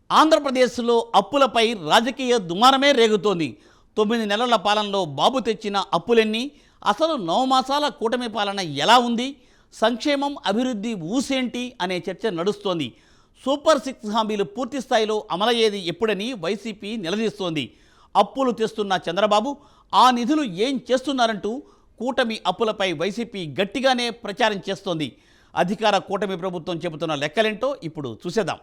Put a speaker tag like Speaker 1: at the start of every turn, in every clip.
Speaker 1: ఆంధ్రప్రదేశ్లో అప్పులపై రాజకీయ దుమారమే రేగుతోంది. 9 నెలల పాలనలో బాబు తెచ్చిన అప్పులెన్ని? అసలు 9 మాసాల కూటమి పాలన ఎలా ఉంది? సంక్షేమం, అభివృద్ధి ఊసేంటి అనే చర్చ నడుస్తోంది. సూపర్ 6 హామీలు పూర్తి స్థాయిలో అమలయ్యేది ఎప్పుడని వైసీపీ నిలదీస్తోంది. అప్పులు తెస్తున్న చంద్రబాబు ఆ నిధులు ఏం చేస్తున్నారంటూ కూటమి అప్పులపై వైసీపీ గట్టిగానే ప్రచారం చేస్తోంది. అధికార కూటమి ప్రభుత్వం చెబుతున్న లెక్కలేంటో ఇప్పుడు చూసేద్దాం.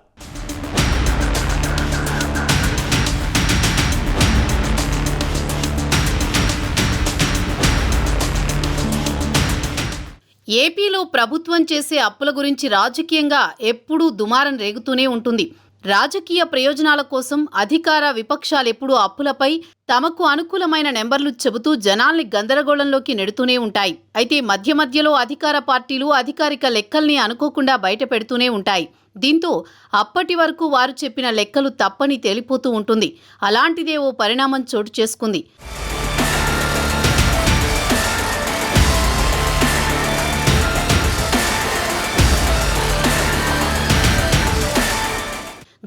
Speaker 2: ఏపీలో ప్రభుత్వం చేసే అప్పుల గురించి రాజకీయంగా ఎప్పుడూ దుమారం రేగుతూనే ఉంటుంది. రాజకీయ ప్రయోజనాల కోసం అధికార విపక్షాలెప్పుడూ అప్పులపై తమకు అనుకూలమైన నెంబర్లు చెబుతూ జనాల్ని గందరగోళంలోకి నెడుతూనే ఉంటాయి. అయితే మధ్య మధ్యలో అధికార పార్టీలు అధికారిక లెక్కల్ని అనుకోకుండా బయట పెడుతూనే ఉంటాయి. దీంతో అప్పటి వరకు వారు చెప్పిన లెక్కలు తప్పని తేలిపోతూ ఉంటుంది. అలాంటిదే ఓ పరిణామం చోటు చేసుకుంది.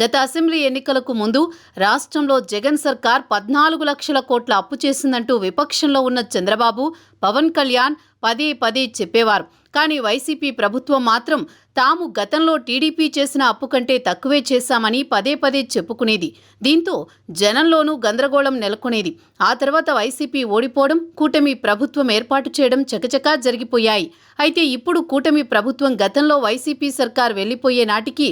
Speaker 2: గత అసెంబ్లీ ఎన్నికలకు ముందు రాష్ట్రంలో జగన్ సర్కార్ 14 లక్షల కోట్ల అప్పు చేసిందంటూ విపక్షంలో ఉన్న చంద్రబాబు, పవన్ కళ్యాణ్ పదే పదే చెప్పేవారు. కానీ వైసీపీ ప్రభుత్వం మాత్రం తాము గతంలో టీడీపీ చేసిన అప్పు కంటే తక్కువే చేశామని పదే పదే చెప్పుకునేది. దీంతో జనంలోనూ గందరగోళం నెలకొనేది. ఆ తర్వాత వైసీపీ ఓడిపోవడం, కూటమి ప్రభుత్వం ఏర్పాటు చేయడం చకచకా జరిగిపోయాయి. అయితే ఇప్పుడు కూటమి ప్రభుత్వం గతంలో వైసీపీ సర్కార్ వెళ్లిపోయే నాటికి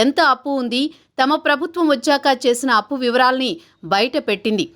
Speaker 2: ఎంత అప్పు ఉంది, తమ ప్రభుత్వం వచ్చాక చేసిన అప్పు వివరాల్ని బయట పెట్టింది.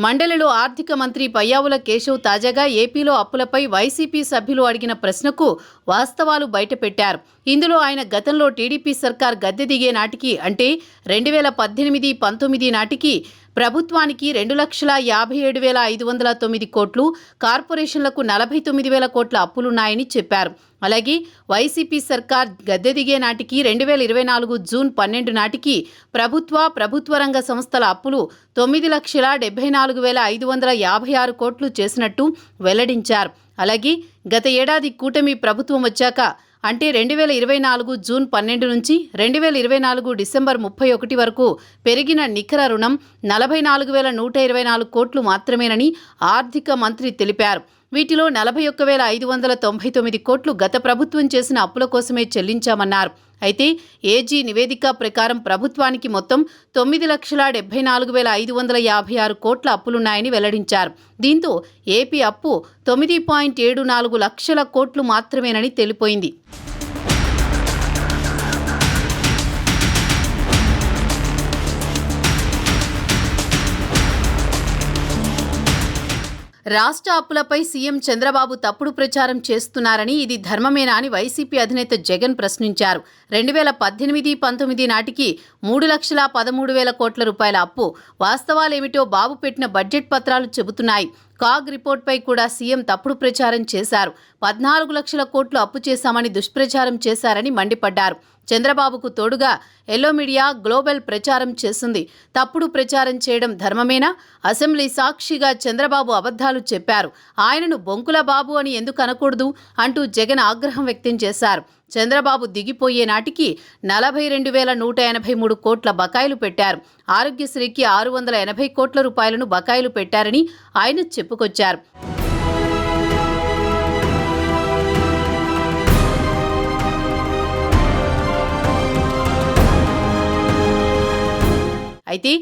Speaker 2: మండలిలో ఆర్థిక మంత్రి పయ్యావుల కేశవ్ తాజాగా ఏపీలో అప్పులపై వైసీపీ సభ్యులు అడిగిన ప్రశ్నకు వాస్తవాలు బయటపెట్టారు. ఇందులో ఆయన గతంలో టీడీపీ సర్కార్ గద్దె దిగే నాటికి అంటే 2018-19 నాటికి ప్రభుత్వానికి 2,57,509 కోట్లు, కార్పొరేషన్లకు 49,000 కోట్ల అప్పులున్నాయని చెప్పారు. అలాగే వైసీపీ సర్కార్ గద్దె దిగే నాటికి 2024 జూన్ 12 నాటికి ప్రభుత్వ రంగ సంస్థల అప్పులు 9,74,556 కోట్లు చేసినట్టు వెల్లడించారు. అలాగే గత ఏడాది కూటమి ప్రభుత్వం వచ్చాక అంటే 2024 జూన్ 12 నుంచి 2024 డిసెంబర్ 31 వరకు పెరిగిన నికర రుణం 44,124 కోట్లు మాత్రమేనని ఆర్థిక మంత్రి తెలిపారు. వీటిలో 41,599 కోట్లు గత ప్రభుత్వం చేసిన అప్పుల కోసమే చెల్లించామన్నారు. అయితే ఏజీ నివేదిక ప్రకారం ప్రభుత్వానికి మొత్తం 9,74,556 కోట్ల అప్పులున్నాయని వెల్లడించారు. దీంతో ఏపీ అప్పు 9.74 లక్షల కోట్లు మాత్రమేనని తెలిపోయింది. రాష్ట్ర అప్పులపై సీఎం చంద్రబాబు తప్పుడు ప్రచారం చేస్తున్నారని, ఇది ధర్మమేనా అని వైసీపీ అధినేత జగన్ ప్రశ్నించారు. 2018-19 నాటికి 3,13,000 కోట్ల రూపాయల అప్పు. వాస్తవాలేమిటో బాబు పెట్టిన బడ్జెట్ పత్రాలు చెబుతున్నాయి. కాగ్ రిపోర్ట్పై కూడా సీఎం తప్పుడు ప్రచారం చేశారు. 14 లక్షల కోట్లు అప్పు చేశామని దుష్ప్రచారం చేశారని మండిపడ్డారు. చంద్రబాబుకు తోడుగా ఎల్లో మీడియా గ్లోబల్ ప్రచారం చేసింది. తప్పుడు ప్రచారం చేయడం ధర్మమేనా? అసెంబ్లీ సాక్షిగా చంద్రబాబు అబద్ధాలు చెప్పారు. ఆయనను బొంకుల బాబు అని ఎందుకు అనకూడదు అంటూ జగన్ ఆగ్రహం వ్యక్తం చేశారు. చంద్రబాబు దిగిపోయే నాటికి 42,183 కోట్ల బకాయిలు పెట్టారు. ఆరోగ్యశ్రీకి 680 కోట్ల రూపాయలను బకాయిలు పెట్టారని ఆయన చెప్పుకొచ్చారు. అయితే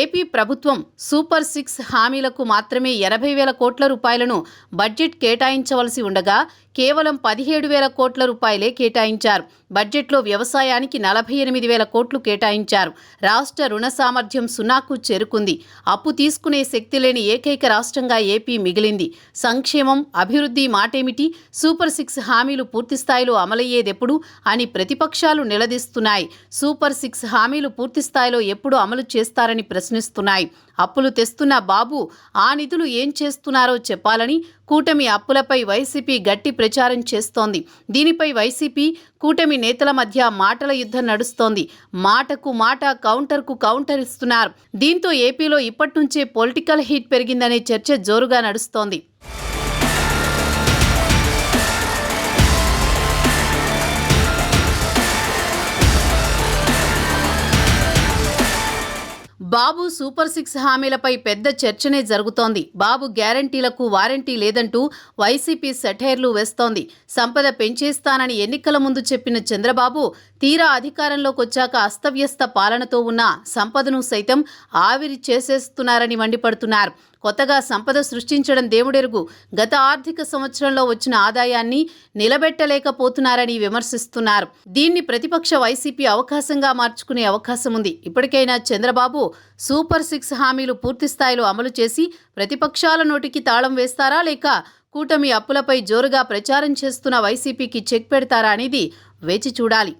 Speaker 2: ఏపీ ప్రభుత్వం సూపర్ 6 హామీలకు మాత్రమే 80,000 కోట్ల రూపాయలను బడ్జెట్ కేటాయించవలసి ఉండగా కేవలం 17,000 కోట్ల రూపాయలే కేటాయించారు. బడ్జెట్లో వ్యవసాయానికి 48,000 కోట్లు కేటాయించారు. రాష్ట్ర రుణ సామర్థ్యం 0కు చేరుకుంది. అప్పు తీసుకునే శక్తి లేని ఏకైక రాష్ట్రంగా ఏపీ మిగిలింది. సంక్షేమం, అభివృద్ధి మాటేమిటి? సూపర్ 6 హామీలు పూర్తిస్థాయిలో అమలయ్యేదెప్పుడు అని ప్రతిపక్షాలు నిలదీస్తున్నాయి. సూపర్ 6 హామీలు పూర్తిస్థాయిలో ఎప్పుడు అమలు చేస్తారని ప్రశ్నిస్తున్నాయి. అప్పులు తెస్తున్న బాబు ఆ నిధులు ఏం చేస్తున్నారో చెప్పాలని కూటమి అప్పులపై వైసీపీ గట్టి ప్రచారం చేస్తోంది. దీనిపై వైసీపీ కూటమి నేతల మధ్య మాటల యుద్ధం నడుస్తోంది. మాటకు మాట, కౌంటర్కు కౌంటర్ ఇస్తున్నారు. దీంతో ఏపీలో ఇప్పటి నుంచే పొలిటికల్ హీట్ పెరిగిందనే చర్చ జోరుగా నడుస్తోంది. బాబు సూపర్ 6 హామీలపై పెద్ద చర్చనే జరుగుతోంది. బాబు గ్యారంటీలకు వారంటీ లేదంటూ వైసీపీ సెటైర్లు వేస్తోంది. సంపద పెంచేస్తానని ఎన్నికల ముందు చెప్పిన చంద్రబాబు తీరా అధికారంలోకి వచ్చాక అస్తవ్యస్త పాలనతో ఉన్న సంపదను సైతం ఆవిరి చేసేస్తున్నారని మండిపడుతున్నారు. కొత్తగా సంపద సృష్టించడం దేవుడెరుగు, గత ఆర్థిక సంవత్సరంలో వచ్చిన ఆదాయాన్ని నిలబెట్టలేకపోతున్నారని విమర్శిస్తున్నారు. దీన్ని ప్రతిపక్ష వైసీపీ అవకాశంగా మార్చుకునే అవకాశం ఉంది. ఇప్పటికైనా చంద్రబాబు సూపర్ 6 హామీలు పూర్తి స్థాయిలో అమలు చేసి ప్రతిపక్షాల నోటికి తాళం వేస్తారా, లేక కూటమి అప్పులపై జోరుగా ప్రచారం చేస్తున్న వైసీపీకి చెక్ పెడతారా అనేది వేచి చూడాలి.